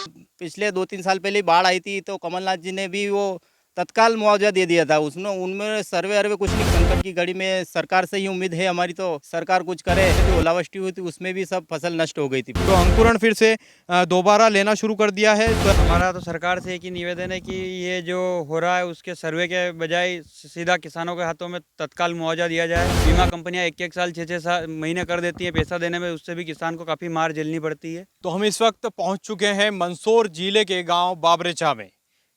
पिछले 2-3 साल पहले बाढ़ आई थी तो कमलनाथ जी ने भी वो तत्काल मुआवजा दे दिया था। उसमें उनमें सर्वे-वर्वे कुछ नहीं, संकट की घड़ी में सरकार से ही उम्मीद है हमारी, तो सरकार कुछ करे। जो ओलावृष्टि हुई थी उसमें भी सब फसल नष्ट हो गई थी। तो अंकुरण फिर से दोबारा लेना शुरू कर दिया है। तो हमारा तो सरकार से एक ही निवेदन है कि ये जो हो रहा है उसके सर्वे के बजाय सीधा किसानों के हाथों में तत्काल मुआवजा दिया जाए। बीमा कंपनियां एक एक साल 6-6 महीने कर देती हैं पैसा देने में, उससे भी किसान को काफ़ी मार झेलनी पड़ती है। तो हम इस वक्त पहुंच चुके हैं मंदसौर जिले के गांव बाबरेचा में।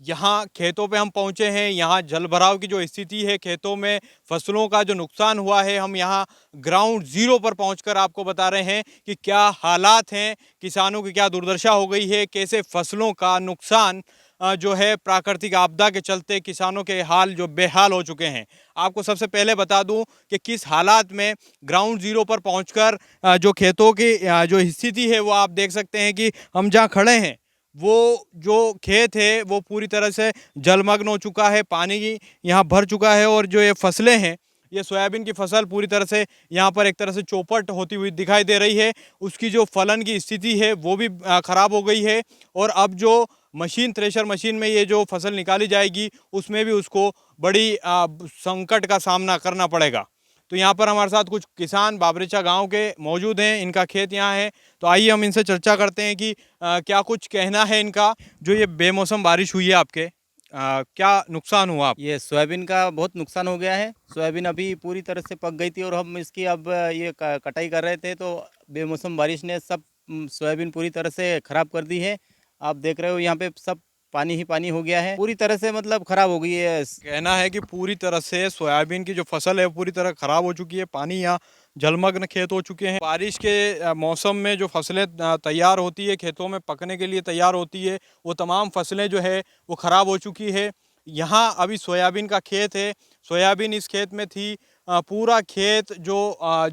यहाँ खेतों पे हम पहुंचे हैं। यहाँ जलभराव की जो स्थिति है, खेतों में फसलों का जो नुकसान हुआ है, हम यहाँ ग्राउंड जीरो पर पहुंचकर आपको बता रहे हैं कि क्या हालात हैं, किसानों की क्या दुर्दशा हो गई है, कैसे फसलों का नुकसान जो है प्राकृतिक आपदा के चलते किसानों के हाल जो बेहाल हो चुके हैं। आपको सबसे पहले बता दूं कि किस हालात में ग्राउंड जीरो पर पहुंचकर जो खेतों की जो स्थिति है वो आप देख सकते हैं कि हम जहां खड़े हैं वो जो खेत है वो पूरी तरह से जलमग्न हो चुका है, पानी यहाँ भर चुका है। और जो ये फसलें हैं, ये सोयाबीन की फसल पूरी तरह से यहाँ पर एक तरह से चौपट होती हुई दिखाई दे रही है। उसकी जो फलन की स्थिति है वो भी ख़राब हो गई है। और अब जो मशीन, थ्रेशर मशीन में ये जो फसल निकाली जाएगी उसमें भी उसको बड़ी संकट का सामना करना पड़ेगा। तो यहाँ पर हमारे साथ कुछ किसान बाबरेचा गांव के मौजूद हैं, इनका खेत यहाँ है। तो आइए हम इनसे चर्चा करते हैं कि क्या कुछ कहना है इनका। जो ये बेमौसम बारिश हुई है आपके, क्या नुकसान हुआ आप? ये सोयाबीन का बहुत नुकसान हो गया है। सोयाबीन अभी पूरी तरह से पक गई थी और हम इसकी अब ये कटाई कर रहे थे, तो बेमौसम बारिश ने सब सोयाबीन पूरी तरह से ख़राब कर दी है। आप देख रहे हो यहाँ पे सब पानी ही पानी हो गया है, पूरी तरह से मतलब ख़राब हो गई है। कहना है कि पूरी तरह से सोयाबीन की जो फसल है वो पूरी तरह खराब हो चुकी है। पानी यहाँ जलमग्न खेत हो चुके हैं। बारिश के मौसम में जो फसलें तैयार होती है, खेतों में पकने के लिए तैयार होती है, वो तमाम फसलें जो है वो ख़राब हो चुकी है। यहाँ अभी सोयाबीन का खेत है, सोयाबीन इस खेत में थी। पूरा खेत जो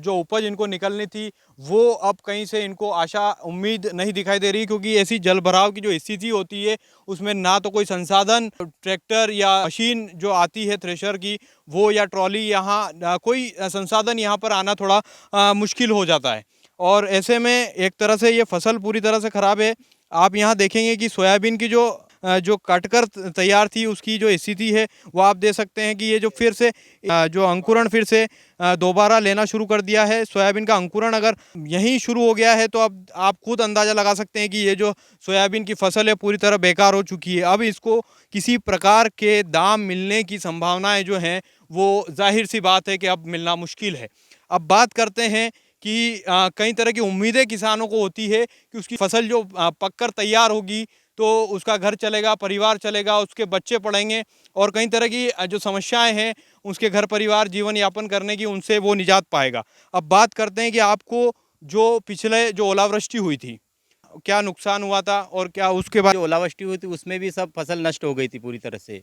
उपज इनको निकलनी थी वो अब कहीं से इनको आशा उम्मीद नहीं दिखाई दे रही, क्योंकि ऐसी जल भराव की जो स्थिति होती है उसमें ना तो कोई संसाधन, ट्रैक्टर या मशीन जो आती है थ्रेशर की वो, या ट्रॉली, यहाँ कोई संसाधन यहाँ पर आना थोड़ा मुश्किल हो जाता है। और ऐसे में एक तरह से ये फसल पूरी तरह से ख़राब है। आप यहाँ देखेंगे कि सोयाबीन की जो काटकर तैयार थी उसकी जो स्थिति है वो आप दे सकते हैं कि ये जो फिर से जो अंकुरण फिर से दोबारा लेना शुरू कर दिया है। सोयाबीन का अंकुरण अगर यहीं शुरू हो गया है तो अब आप खुद अंदाज़ा लगा सकते हैं कि ये जो सोयाबीन की फसल है पूरी तरह बेकार हो चुकी है। अब इसको किसी प्रकार के दाम मिलने की संभावनाएं जो हैं वो जाहिर सी बात है कि अब मिलना मुश्किल है। अब बात करते हैं कि कई तरह की उम्मीदें किसानों को होती है कि उसकी फसल जो पककर तैयार होगी तो उसका घर चलेगा, परिवार चलेगा, उसके बच्चे पढ़ेंगे, और कई तरह की जो समस्याएं हैं उसके घर परिवार जीवन यापन करने की, उनसे वो निजात पाएगा। अब बात करते हैं कि आपको जो पिछले जो ओलावृष्टि हुई थी क्या नुकसान हुआ था और क्या उसके बाद जो ओलावृष्टि हुई थी उसमें भी सब फसल नष्ट हो गई थी पूरी तरह से।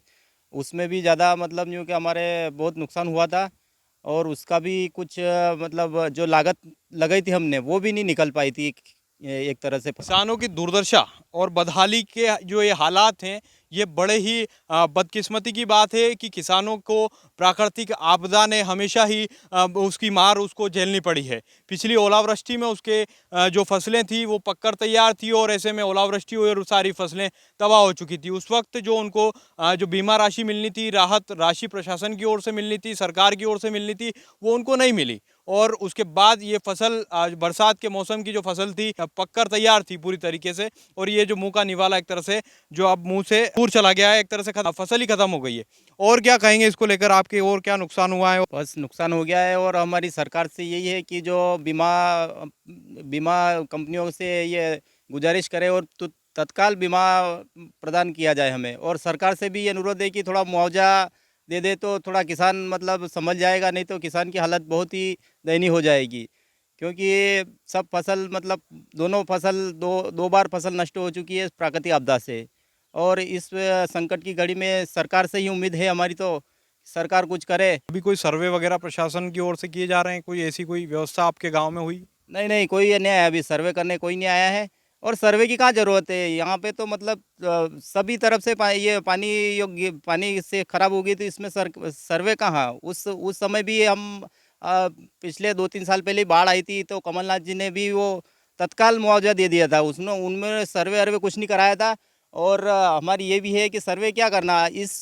उसमें भी ज़्यादा मतलब यूँ कि हमारे बहुत नुकसान हुआ था, और उसका भी कुछ मतलब जो लागत लगाई थी हमने वो भी नहीं निकल पाई थी एक तरह से। किसानों की दुर्दशा और बदहाली के जो ये हालात हैं, ये बड़े ही बदकिस्मती की बात है कि किसानों को प्राकृतिक आपदा ने हमेशा ही उसकी मार उसको झेलनी पड़ी है। पिछली ओलावृष्टि में उसके जो फसलें थी वो पककर तैयार थी, और ऐसे में ओलावृष्टि हुई और सारी फसलें तबाह हो चुकी थी। उस वक्त जो उनको जो बीमा राशि मिलनी थी, राहत राशि प्रशासन की ओर से मिलनी थी, सरकार की ओर से मिलनी थी, वो उनको नहीं मिली। और उसके बाद ये फसल बरसात के मौसम की जो फसल थी पककर तैयार थी पूरी तरीके से, और ये जो मुंह का निवाला एक तरह से जो अब मुंह से दूर चला गया है, एक तरह से फसल ही खत्म हो गई है। और क्या कहेंगे इसको लेकर आपके, और क्या नुकसान हुआ है? बस नुकसान हो गया है, और हमारी सरकार से यही है कि जो बीमा बीमा कंपनियों से ये गुजारिश करें और तत्काल बीमा प्रदान किया जाए हमें। और सरकार से भी ये अनुरोध है कि थोड़ा मुआवजा दे दे तो थोड़ा किसान मतलब समझ जाएगा, नहीं तो किसान की हालत बहुत ही दयनीय हो जाएगी। क्योंकि ये सब फसल मतलब दोनों फसल दो दो बार फसल नष्ट हो चुकी है प्राकृतिक आपदा से। और इस संकट की घड़ी में सरकार से ही उम्मीद है हमारी, तो सरकार कुछ करे। अभी कोई सर्वे वगैरह प्रशासन की ओर से किए जा रहे हैं? कोई ऐसी कोई व्यवस्था आपके गांव में हुई? नहीं नहीं, कोई नहीं आया अभी, सर्वे करने कोई नहीं आया है। और सर्वे की कहाँ ज़रूरत है, यहाँ पे तो मतलब सभी तरफ से ये पानी योग्य पानी से ख़राब हो गई, तो इसमें सर्वे कहाँ। उस समय भी हम पिछले 2-3 साल पहले बाढ़ आई थी तो कमलनाथ जी ने भी वो तत्काल मुआवजा दे दिया था। उसने उनमें सर्वे अर्वे कुछ नहीं कराया था। और हमारी ये भी है कि सर्वे क्या करना, इस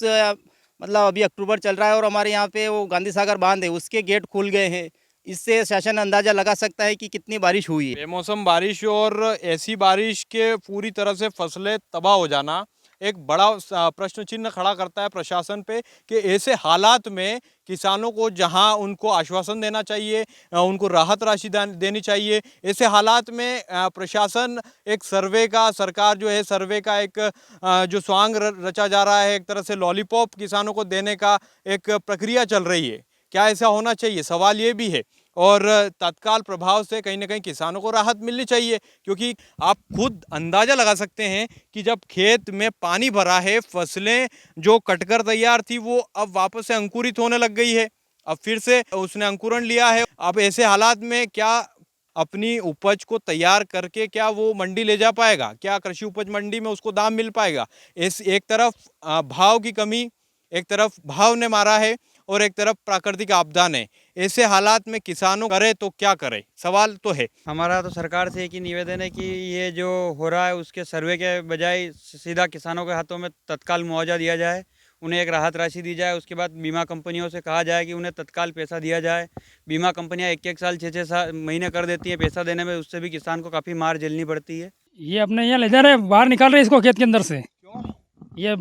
मतलब अभी अक्टूबर चल रहा है और हमारे यहाँ पे वो गांधी सागर बांध है, उसके गेट खुल गए हैं। इससे शासन अंदाज़ा लगा सकता है कि कितनी बारिश हुई है। बेमौसम बारिश और ऐसी बारिश के पूरी तरह से फसलें तबाह हो जाना एक बड़ा प्रश्न चिन्ह खड़ा करता है प्रशासन पे कि ऐसे हालात में किसानों को जहां उनको आश्वासन देना चाहिए, उनको राहत राशि देनी चाहिए, ऐसे हालात में प्रशासन एक सर्वे का, सरकार जो है सर्वे का एक जो स्वांग रचा जा रहा है, एक तरह से लॉलीपॉप किसानों को देने का एक प्रक्रिया चल रही है। क्या ऐसा होना चाहिए? सवाल ये भी है। और तत्काल प्रभाव से कहीं ना कहीं किसानों को राहत मिलनी चाहिए, क्योंकि आप खुद अंदाज़ा लगा सकते हैं कि जब खेत में पानी भरा है, फसलें जो कटकर तैयार थी वो अब वापस से अंकुरित होने लग गई है, अब फिर से उसने अंकुरण लिया है। अब ऐसे हालात में क्या अपनी उपज को तैयार करके क्या वो मंडी ले जा पाएगा? क्या कृषि उपज मंडी में उसको दाम मिल पाएगा? इस एक तरफ भाव की कमी, एक तरफ भाव ने मारा है और एक तरफ प्राकृतिक आपदा ने। ऐसे हालात में किसानों करे तो क्या करे, सवाल तो है। हमारा तो सरकार से एक ही निवेदन है कि ये जो हो रहा है उसके सर्वे के बजाय सीधा किसानों के हाथों में तत्काल मुआवजा दिया जाए, उन्हें एक राहत राशि दी जाए। उसके बाद बीमा कंपनियों से कहा जाए कि उन्हें तत्काल पैसा दिया जाए। बीमा कंपनियां एक एक साल 6-6 महीने कर देती हैं पैसा देने में, उससे भी किसान को काफ़ी मार झेलनी पड़ती है। ये अपने यहाँ ले जा रहे, बाहर निकाल रहे इसको खेत के अंदर से। क्यों ये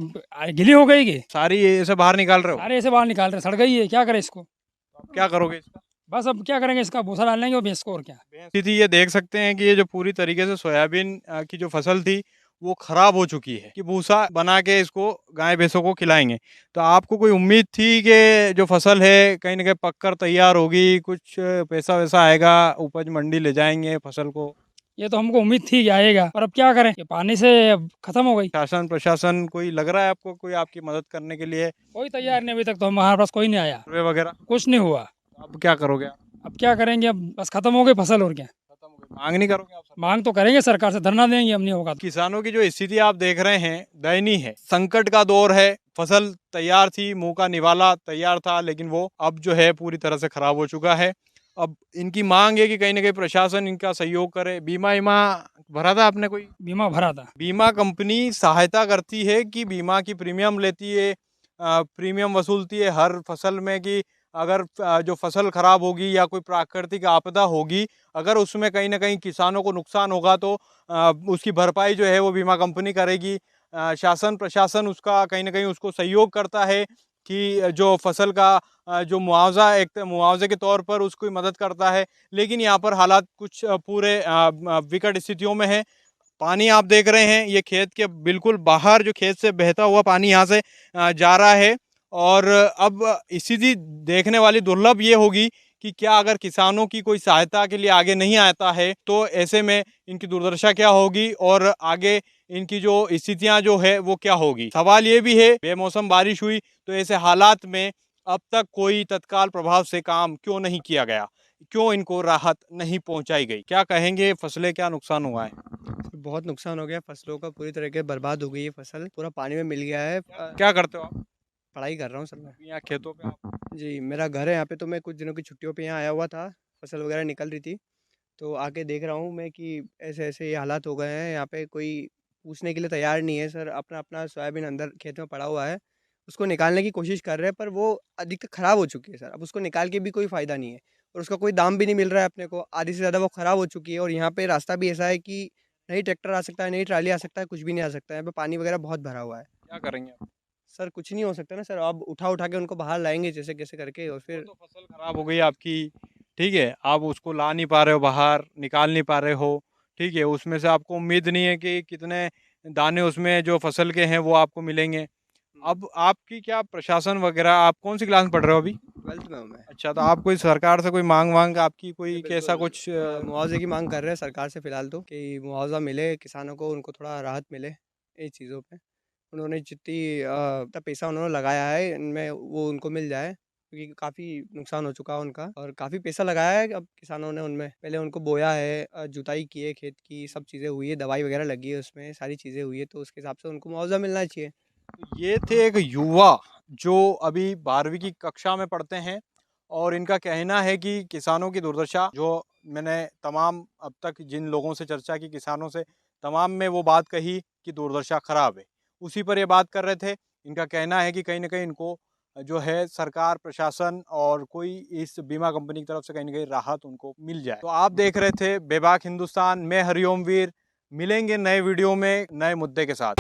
गिली हो गई कि सारी ऐसे बाहर निकाल रहे हो? सारे ऐसे बाहर निकाल रहे, सड़ गई है, क्या करें इसको। अब क्या करोगे इसका? बस अब क्या करेंगे, इसका भूसा डाल लेंगे और भैंस को, और क्या। स्थिति ये देख सकते हैं कि ये जो पूरी तरीके से सोयाबीन की जो फसल थी वो खराब हो चुकी है, कि भूसा बना के इसको गाय भैंसों को खिलाएंगे। तो आपको कोई उम्मीद थी कि जो फसल है कहीं ना कहीं पककर तैयार होगी, कुछ पैसा वैसा आएगा, उपज मंडी ले जाएंगे फसल को? ये तो हमको उम्मीद थी कि आएगा, पर अब क्या करें, ये पानी से अब खत्म हो गई। शासन प्रशासन कोई लग रहा है आपको, कोई आपकी मदद करने के लिए? कोई तैयार नहीं, अभी तक तो हमारे पास कोई नहीं आया, सर्वे वगैरह? कुछ नहीं हुआ। अब क्या करोगे आप? अब क्या करेंगे, अब बस खत्म हो गई फसल, और क्या। खत्म हो गई, मांग नहीं करोगे आप? मांग तो करेंगे सरकार से, धरना देंगे, हम नहीं होगा तो। किसानों की जो स्थिति आप देख रहे हैं दयनीय है, संकट का दौर है। फसल तैयार थी, मुंह का निवाला तैयार था, लेकिन वो अब जो है पूरी तरह से खराब हो चुका है। अब इनकी मांग है कि कहीं ना कहीं प्रशासन इनका सहयोग करे। बीमा भरा था आपने कोई? बीमा भरा था। बीमा कंपनी सहायता करती है कि बीमा की प्रीमियम लेती है, प्रीमियम वसूलती है हर फसल में, कि अगर जो फसल खराब होगी या कोई प्राकृतिक आपदा होगी, अगर उसमें कहीं ना कहीं किसानों को नुकसान होगा तो उसकी भरपाई जो है वो बीमा कंपनी करेगी। शासन प्रशासन उसका कहीं ना कहीं उसको सहयोग करता है कि जो फसल का जो मुआवजा, एक मुआवजे के तौर पर उसको मदद करता है। लेकिन यहाँ पर हालात कुछ पूरे विकट स्थितियों में है। पानी आप देख रहे हैं, ये खेत के बिल्कुल बाहर, जो खेत से बहता हुआ पानी यहाँ से जा रहा है। और अब स्थिति देखने वाली दुर्लभ ये होगी कि क्या अगर किसानों की कोई सहायता के लिए आगे नहीं आता है तो ऐसे में इनकी दुर्दशा क्या होगी और आगे इनकी जो स्थितियां जो है वो क्या होगी। सवाल ये भी है, बेमौसम बारिश हुई तो ऐसे हालात में अब तक कोई तत्काल प्रभाव से काम क्यों नहीं किया गया, क्यों इनको राहत नहीं पहुंचाई गई? क्या कहेंगे, फसलें क्या नुकसान हुआ है? बहुत नुकसान हो गया फसलों का, पूरी तरीके बर्बाद हो गई है फसल, पूरा पानी में मिल गया है। क्या करते हो आप? पढ़ाई कर रहा हूँ सर मैं। यहाँ खेतों पे आप? जी, मेरा घर है यहाँ पे, तो मैं कुछ दिनों की छुट्टियों पे यहाँ आया हुआ था, फसल वगैरह निकल रही थी, तो आके देख रहा हूँ मैं कि ऐसे-ऐसे ये हालात हो गए हैं। यहाँ पे कोई पूछने के लिए तैयार नहीं है सर, अपना-अपना सोयाबीन अंदर खेत में पड़ा हुआ है, उसको निकालने की कोशिश कर रहे हैं, पर वो अधिकतर खराब हो चुकी है सर। अब उसको निकाल के भी कोई फ़ायदा नहीं है और उसका कोई दाम भी नहीं मिल रहा है अपने को, आधी से ज़्यादा वो खराब हो चुकी है। और यहाँ पे रास्ता भी ऐसा है कि नहीं ट्रैक्टर आ सकता है, नहीं ट्राली आ सकता है, कुछ भी नहीं आ सकता है। यहाँ पे पानी वगैरह बहुत भरा हुआ है। क्या करेंगे आप? सर कुछ नहीं हो सकता ना सर, अब उठा-उठा के उनको बाहर लाएँगे जैसे-कैसे करके, और वो फिर तो फसल खराब हो गई आपकी, ठीक है, आप उसको ला नहीं पा रहे हो बाहर, निकाल नहीं पा रहे हो, ठीक है, उसमें से आपको उम्मीद नहीं है कि कितने दाने उसमें जो फसल के हैं वो आपको मिलेंगे। अब आपकी क्या प्रशासन वगैरह, आप कौन सी क्लास में पढ़ रहे हो अभी? 12th में हूँ मैं। अच्छा, तो आप कोई सरकार से कोई मांग आपकी कोई जी, कैसा बिल्कुल। कुछ मुआवज़े की माँग कर रहे हैं सरकार से फ़िलहाल तो, कि मुआवज़ा मिले किसानों को, उनको थोड़ा राहत मिले इन चीज़ों पे। उन्होंने जितना पैसा उन्होंने लगाया है इनमें, वो उनको मिल जाए, क्योंकि काफ़ी नुकसान हो चुका है उनका और काफ़ी पैसा लगाया है अब किसानों ने उनमें। पहले उनको बोया है, जुताई की है खेत की, सब चीज़ें हुई है, दवाई वगैरह लगी है उसमें, सारी चीज़ें हुई है, तो उसके हिसाब से उनको मुआवज़ा मिलना चाहिए। ये थे एक युवा जो अभी 12वीं की कक्षा में पढ़ते हैं और इनका कहना है कि किसानों की दुर्दशा जो मैंने तमाम अब तक जिन लोगों से चर्चा की, किसानों से, तमाम में वो बात कही कि दुर्दशा खराब है। उसी पर ये बात कर रहे थे। इनका कहना है कि कहीं न कहीं इनको जो है सरकार, प्रशासन और कोई इस बीमा कंपनी की तरफ से कहीं न कहीं राहत उनको मिल जाए। तो आप देख रहे थे बेबाक हिंदुस्तान, मैं हरिओम वीर। मिलेंगे नए वीडियो में नए मुद्दे के साथ।